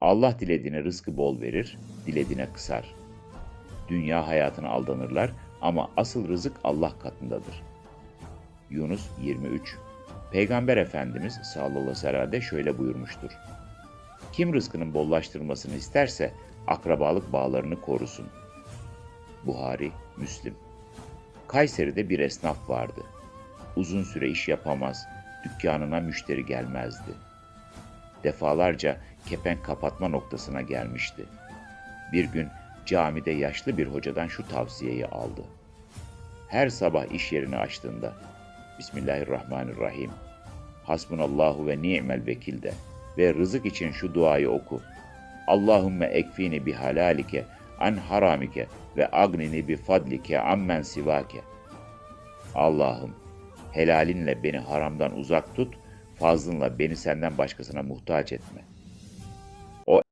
Allah dilediğine rızkı bol verir, dilediğine kısar. Dünya hayatına aldanırlar ama asıl rızık Allah katındadır. Yunus 23. Peygamber Efendimiz sallallahu aleyhi ve sellem de şöyle buyurmuştur. Kim rızkının bollaştırılmasını isterse akrabalık bağlarını korusun. Buhari, Müslim. Kayseri'de bir esnaf vardı. Uzun süre iş yapamaz, dükkanına müşteri gelmezdi. Defalarca kepenk kapatma noktasına gelmişti. Bir gün camide yaşlı bir hocadan şu tavsiyeyi aldı. Her sabah iş yerini açtığında Bismillahirrahmanirrahim. Hasbunallahu ve ni'mel vekil de ve rızık için şu duayı oku. Allahümme ekfini bi halalike an haramike ve agnini bi fadlike ammen sivake. Allah'ım helalinle beni haramdan uzak tut, fazlınla beni senden başkasına muhtaç etme.